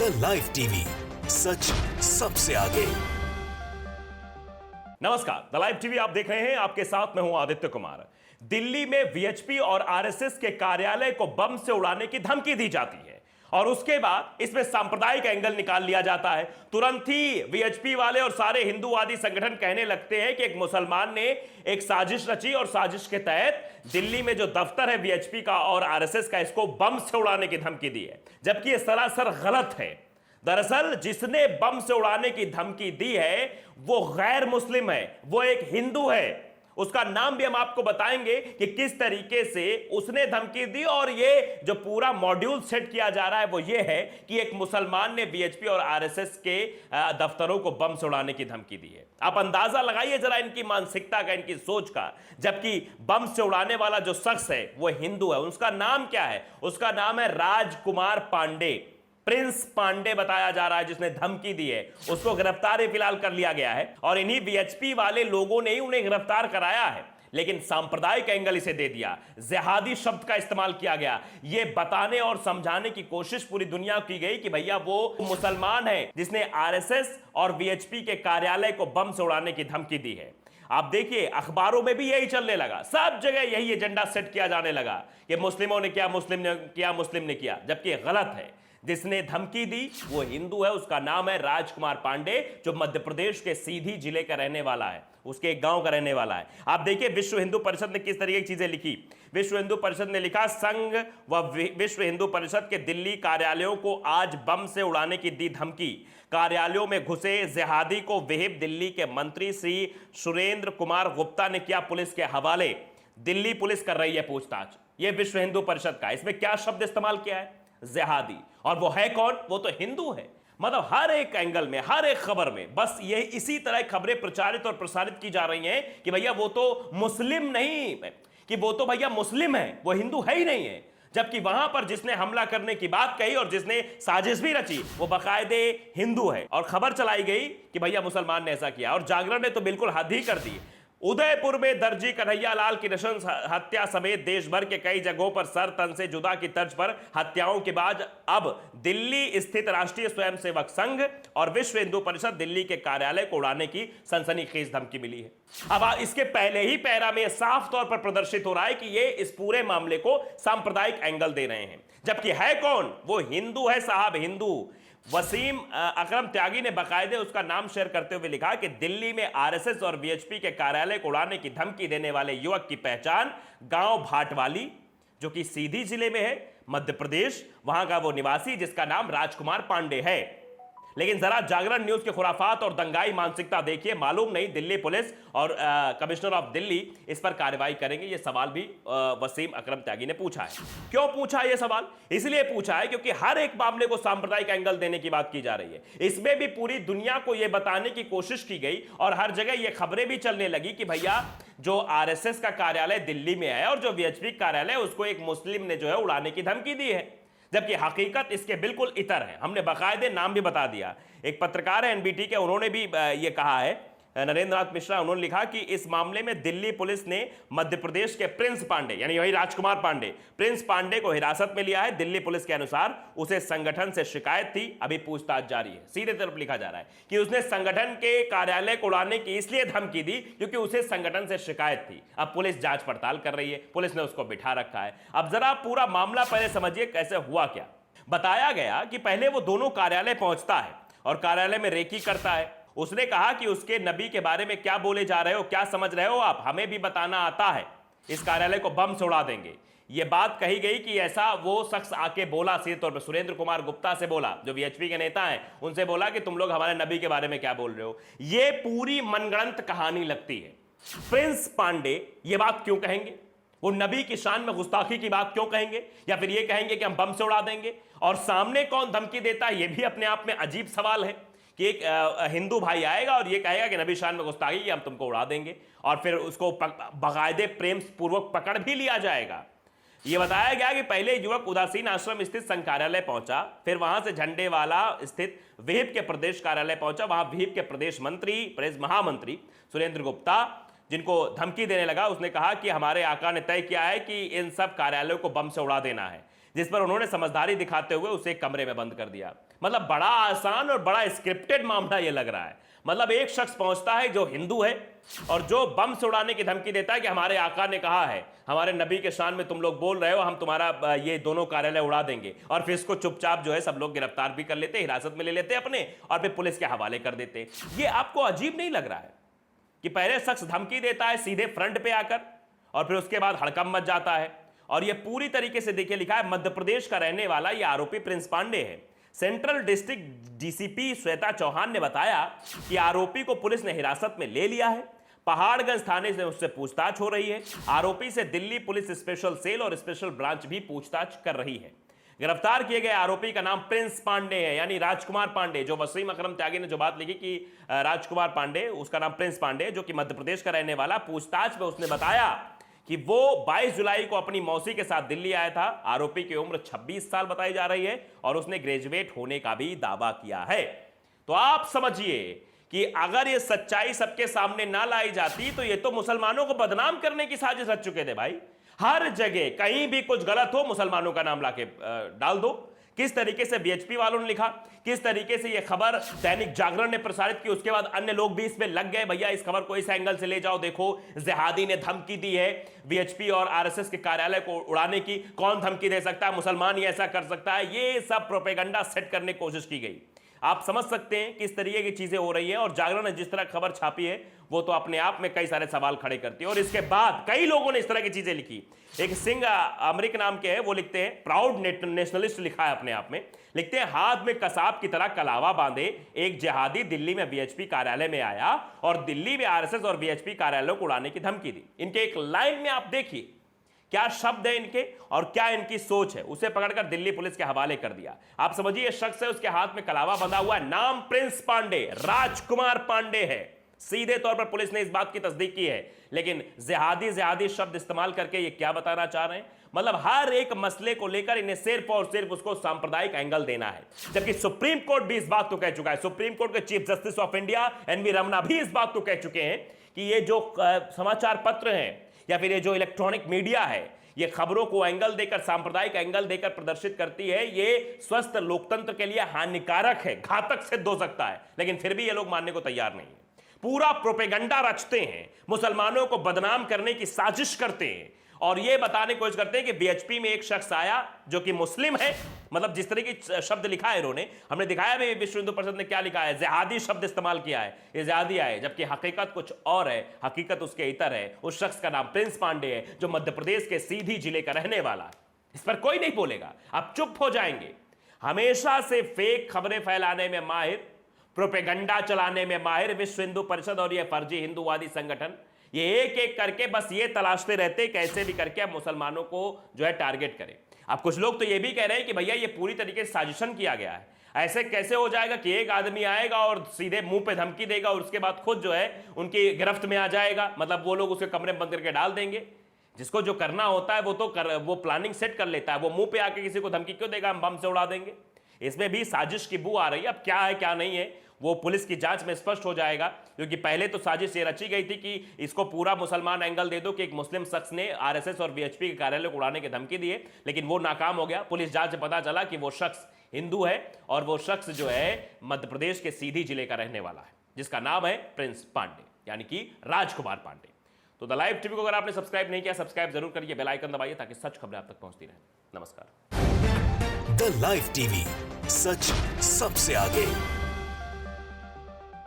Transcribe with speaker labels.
Speaker 1: The live TV, सच सबसे आगे।
Speaker 2: नमस्कार, द लाइव टीवी आप देख रहे हैं। आपके साथ मैं हूं आदित्य कुमार। दिल्ली में वीएचपी और आरएसएस के कार्यालय को बम से उड़ाने की धमकी दी जाती है और उसके बाद इसमें सांप्रदायिक एंगल निकाल लिया जाता है। तुरंत ही वीएचपी वाले और सारे हिंदूवादी संगठन कहने लगते हैं कि एक मुसलमान ने एक साजिश रची और साजिश के तहत दिल्ली में जो दफ्तर है वीएचपी का और आरएसएस का, इसको बम से उड़ाने की धमकी दी है, जबकि यह सरासर गलत है। दरअसल जिसने बम से उड़ाने की धमकी दी है वो गैर मुस्लिम है, वो एक हिंदू है। उसका नाम भी हम आपको बताएंगे कि किस तरीके से उसने धमकी दी। और ये जो पूरा मॉड्यूल सेट किया जा रहा है वो ये है कि एक मुसलमान ने वीएचपी और आरएसएस के दफ्तरों को बम से उड़ाने की धमकी दी है। आप अंदाजा लगाइए जरा इनकी मानसिकता का, इनकी सोच का। जबकि बम से उड़ाने वाला जो शख्स है वो हिंदू है। उसका नाम क्या है? उसका नाम है राजकुमार पांडे, प्रिंस पांडे बताया जा रहा है, जिसने धमकी दी है। उसको गिरफ्तार फिलहाल कर लिया गया है और इन्हीं वीएचपी वाले लोगों ने ही उन्हें गिरफ्तार कराया है। लेकिन सांप्रदायिक एंगल इसे दे दिया, जिहादी शब्द का इस्तेमाल किया गया। यह बताने और समझाने की कोशिश पूरी दुनिया की गई कि भैया वो मुसलमान है जिसने आरएसएस और वीएचपी के कार्यालय को बम से उड़ाने की धमकी दी है। आप देखिए अखबारों में भी यही चलने लगा, सब जगह यही एजेंडा सेट किया जाने लगा कि मुस्लिमों ने किया, मुस्लिम ने किया, मुस्लिम ने किया, जबकि गलत है। जिसने धमकी दी वो हिंदू है, उसका नाम है राजकुमार पांडे, जो मध्य प्रदेश के सीधी जिले का रहने वाला है, उसके एक गांव का रहने वाला है। आप देखिए विश्व हिंदू परिषद ने किस तरीके की चीजें लिखी। विश्व हिंदू परिषद ने लिखा, संघ व विश्व हिंदू परिषद के दिल्ली कार्यालयों को आज बम से उड़ाने की दी धमकी। कार्यालयों में घुसे जिहादी को विहिप दिल्ली के मंत्री श्री सुरेंद्र कुमार गुप्ता ने किया पुलिस के हवाले। दिल्ली पुलिस कर रही है पूछताछ। यह विश्व हिंदू परिषद का, इसमें क्या शब्द इस्तेमाल किया है? जिहादी। और वो है कौन? वो तो हिंदू है। मतलब हर एक एंगल में, हर एक खबर में बस ये इसी तरह खबरें प्रचारित और प्रसारित की जा रही हैं कि भैया वो तो मुस्लिम नहीं, कि वो तो भैया मुस्लिम है, वो हिंदू है ही नहीं है। जबकि वहां पर जिसने हमला करने की बात कही और जिसने साजिश भी रची वो बाकायदे हिंदू है। और खबर चलाई गई कि भैया मुसलमान ने ऐसा किया। और जागरण ने तो बिल्कुल हद ही कर दी। उदयपुर में दर्जी कन्हैयालाल की नृशंस हत्या समेत देश भर के कई जगहों पर सर तन से जुदा की तर्ज पर हत्याओं के बाद अब दिल्ली स्थित राष्ट्रीय स्वयंसेवक संघ और विश्व हिंदू परिषद दिल्ली के कार्यालय को उड़ाने की सनसनीखेज धमकी मिली है। अब इसके पहले ही पैरा में साफ तौर पर प्रदर्शित हो रहा है कि ये इस पूरे मामले को सांप्रदायिक एंगल दे रहे हैं, जबकि है कौन? वो हिंदू है साहब, हिंदू। वसीम अकरम त्यागी ने बाकायदे उसका नाम शेयर करते हुए लिखा कि दिल्ली में आरएसएस और वीएचपी के कार्यालय को उड़ाने की धमकी देने वाले युवक की पहचान गांव भाटवाली, जो कि सीधी जिले में है, मध्य प्रदेश, वहां का वो निवासी जिसका नाम राजकुमार पांडे है। लेकिन जरा जागरण न्यूज के खुराफात और दंगाई मानसिकता देखिए। मालूम नहीं दिल्ली पुलिस और कमिश्नर ऑफ दिल्ली इस पर कार्रवाई करेंगे। यह सवाल भी वसीम अकरम त्यागी ने पूछा है। क्यों पूछा यह सवाल? इसलिए पूछा है क्योंकि हर एक मामले को सांप्रदायिक एंगल देने की बात की जा रही है। इसमें भी पूरी दुनिया को यह बताने की कोशिश की गई और हर जगह यह खबरें भी चलने लगी कि भैया जो आरएसएस का कार्यालय दिल्ली में है और जो वीएचपी कार्यालय उसको एक मुस्लिम ने जो है उड़ाने की धमकी दी है, जबकि हकीकत इसके बिल्कुल इतर है। हमने बाकायदे नाम भी बता दिया। एक पत्रकार है एनबीटी के, उन्होंने भी ये कहा है, नरेंद्र नाथ मिश्रा, उन्होंने लिखा कि इस मामले में दिल्ली पुलिस ने मध्य प्रदेश के प्रिंस पांडे, यानी वही राजकुमार पांडे, प्रिंस पांडे को हिरासत में लिया है। दिल्ली पुलिस के अनुसार उसे संगठन से शिकायत थी, अभी पूछताछ जारी है। सीधे तरफ लिखा जा रहा है कि उसने संगठन के कार्यालय को उड़ाने की इसलिए धमकी दी क्योंकि उसे संगठन से शिकायत थी। अब पुलिस जांच पड़ताल कर रही है, पुलिस ने उसको बिठा रखा है। अब जरा पूरा मामला पहले समझिए कैसे हुआ। क्या बताया गया कि पहले वो दोनों कार्यालय पहुंचता है और कार्यालय में रेकी करता है। उसने कहा कि उसके नबी के बारे में क्या बोले जा रहे हो, क्या समझ रहे हो आप, हमें भी बताना आता है, इस कार्यालय को बम से उड़ा देंगे। यह बात कही गई कि ऐसा वो शख्स आके बोला, सीधे तौर पर सुरेंद्र कुमार गुप्ता से बोला, जो वीएचपी के नेता हैं, उनसे बोला कि तुम लोग हमारे नबी के बारे में क्या बोल रहे हो। यह पूरी मनगढ़ंत कहानी लगती है। प्रिंस पांडे ये बात क्यों कहेंगे? वो नबी की शान में गुस्ताखी की बात क्यों कहेंगे? या फिर ये कहेंगे कि हम बम से उड़ा देंगे? और सामने कौन धमकी देता है, यह भी अपने आप में अजीब सवाल है कि एक हिंदू भाई आएगा और ये कहेगा कि नबी शान में गुस्ताखी की, हम तुमको उड़ा देंगे, और फिर उसको बाकायदे प्रेम पूर्वक पकड़ भी लिया जाएगा। यह बताया गया कि पहले युवक उदासीन आश्रम स्थित संघ कार्यालय पहुंचा, फिर वहां से झंडेवाला स्थित विहिप के प्रदेश कार्यालय पहुंचा। वहां विहिप के प्रदेश मंत्री, प्रेस महामंत्री सुरेंद्र गुप्ता, जिनको धमकी देने लगा, उसने कहा कि हमारे आका ने तय किया है कि इन सब कार्यालयों को बम से उड़ा देना है। जिस पर उन्होंने समझदारी दिखाते हुए उसे एक कमरे में बंद कर दिया। मतलब बड़ा आसान और बड़ा स्क्रिप्टेड मामला यह लग रहा है। मतलब एक शख्स पहुंचता है जो हिंदू है और जो बम से उड़ाने की धमकी देता है कि हमारे आका ने कहा है, हमारे नबी के शान में तुम लोग बोल रहे हो, हम तुम्हारा ये दोनों कार्यालय उड़ा देंगे। और फिर इसको चुपचाप जो है सब लोग गिरफ्तार भी कर लेते, हिरासत में ले लेते अपने, और फिर पुलिस के हवाले कर देते। ये आपको अजीब नहीं लग रहा है कि पहले शख्स धमकी देता है सीधे फ्रंट पे आकर और फिर उसके बाद हड़कंप मच जाता है। और ये पूरी तरीके से देखिए लिखा है, मध्य प्रदेश का रहने वाला ये आरोपी प्रिंस पांडे है। Central district DCP Shweta Chauhan ने बताया कि आरोपी को पुलिस ने हिरासत में ले लिया है। पहाड़गंज थाने से उससे पूछताछ हो रही है। आरोपी से दिल्ली पुलिस स्पेशल सेल और स्पेशल ब्रांच भी पूछताछ कर रही है। गिरफ्तार किए गए आरोपी का नाम प्रिंस पांडे है, यानी राजकुमार पांडे। जो वसीम अकरम त्यागी ने जो बात लिखी कि राजकुमार पांडे, उसका नाम प्रिंस पांडे, जो कि मध्य प्रदेश का रहने वाला। पूछताछ में उसने बताया कि वो 22 जुलाई को अपनी मौसी के साथ दिल्ली आया था। आरोपी की उम्र 26 साल बताई जा रही है और उसने ग्रेजुएट होने का भी दावा किया है। तो आप समझिए कि अगर ये सच्चाई सबके सामने ना लाई जाती तो ये तो मुसलमानों को बदनाम करने की साजिश रच चुके थे भाई। हर जगह कहीं भी कुछ गलत हो मुसलमानों का नाम लाके डाल दो। किस तरीके से बीएचपी वालों ने लिखा, किस तरीके से यह खबर दैनिक जागरण ने प्रसारित की, उसके बाद अन्य लोग भी इसमें लग गए, भैया इस खबर को इस एंगल से ले जाओ, देखो जिहादी ने धमकी दी है बीएचपी और आरएसएस के कार्यालय को उड़ाने की, कौन धमकी दे सकता है, मुसलमान ही ऐसा कर सकता है। ये सब प्रोपेगेंडा सेट करने की कोशिश की गई। आप समझ सकते हैं किस तरीके की चीजें हो रही हैं। और जागरण ने जिस तरह खबर छापी है वो तो अपने आप में कई सारे सवाल खड़े करती है। और इसके बाद कई लोगों ने इस तरह की चीजें लिखी। एक सिंह अमरीक नाम के हैं, वो लिखते हैं, प्राउड नेशनलिस्ट लिखा है अपने आप में, लिखते हैं, हाथ में कसाब की तरह कलावा बांधे एक जिहादी दिल्ली में बीएचपी कार्यालय में आया और दिल्ली में आरएसएस और बीएचपी कार्यालयों को उड़ाने की धमकी दी। इनके एक लाइन में आप देखिए क्या शब्द है इनके और क्या इनकी सोच है। उसे पकड़कर दिल्ली पुलिस के हवाले कर दिया। आप समझिए ये शख्स है, उसके हाथ में कलावा बंधा हुआ है, नाम प्रिंस पांडे, राजकुमार पांडे है। सीधे तौर पर पुलिस ने इस बात की तस्दीक की है। लेकिन जिहादी शब्द इस्तेमाल करके ये क्या बताना चाह रहे हैं, मतलब हर एक मसले को लेकर इन्हें सिर्फ और सिर्फ उसको सांप्रदायिक एंगल देना है। जबकि सुप्रीम कोर्ट भी इस बात को कह चुका है। सुप्रीम कोर्ट के chief justice of India N V Ramana भी इस बात को कह चुके हैं कि ये जो समाचार पत्र हैं या फिर ये जो इलेक्ट्रॉनिक मीडिया है, ये खबरों को एंगल देकर, सांप्रदायिक एंगल देकर प्रदर्शित करती है। ये स्वस्थ लोकतंत्र के लिए हानिकारक है, घातक सिद्ध हो सकता है। लेकिन फिर भी ये लोग मानने को तैयार नहीं है। पूरा प्रोपेगेंडा रचते हैं, मुसलमानों को बदनाम करने की साजिश करते हैं और यह बताने की कोशिश करते हैं कि बीएचपी में एक शख्स आया जो कि मुस्लिम है। मतलब जिस तरह की शब्द लिखा है इन्होंने, हमने दिखाया भी विश्व हिंदू परिषद ने क्या लिखा है, जिहादी शब्द इस्तेमाल किया है, ये जिहादी आए, जबकि हकीकत कुछ और है, हकीकत उसके इतर है। उस शख्स का नाम प्रिंस पांडे है जो मध्य प्रदेश के सीधी जिले का रहने वाला है। इस पर कोई नहीं बोलेगा, आप चुप हो जाएंगे। हमेशा से फेक खबरें फैलाने में माहिर, प्रोपेगेंडा चलाने में माहिर विश्व हिंदू परिषद और ये फर्जी हिंदूवादी संगठन ये एक एक करके बस ये तलाशते रहते कैसे भी करके अब मुसलमानों को जो है टारगेट करें। अब कुछ लोग तो ये भी कह रहे हैं कि भैया ये पूरी तरीके से साजिशन किया गया है। ऐसे कैसे हो जाएगा कि एक आदमी आएगा और सीधे मुंह पे धमकी देगा और उसके बाद खुद जो है उनकी गिरफ्त में आ जाएगा। मतलब वो लोग उसके कमरे में बंद करके डाल देंगे। जिसको जो करना होता है वो तो वो प्लानिंग सेट कर लेता है। वो मुंह पे आके किसी को धमकी क्यों देगा, हम बम से उड़ा देंगे। इसमें भी साजिश की बू आ रही है। अब क्या है क्या नहीं है वो पुलिस की जांच में स्पष्ट हो जाएगा, क्योंकि पहले तो साजिश ये रची गई थी कि इसको पूरा मुसलमान एंगल दे दो कि एक मुस्लिम शख्स ने आरएसएस और बीएचपी के कार्यालय को उड़ाने की धमकी दी है, लेकिन वो नाकाम हो गया। पुलिस जांच में पता चला कि वो शख्स हिंदू है और वो शख्स जो है मध्य प्रदेश के सीधी जिले का रहने वाला है, जिसका नाम है प्रिंस पांडे, यानी कि राजकुमार पांडे। तो द लाइव टीवी को अगर आपने सब्सक्राइब नहीं किया, सब्सक्राइब जरूर करिए, बेल आइकन दबाइए ताकि सच खबरें आप तक पहुंचती रहें। नमस्कार।
Speaker 1: द लाइव टीवी, सच सबसे आगे।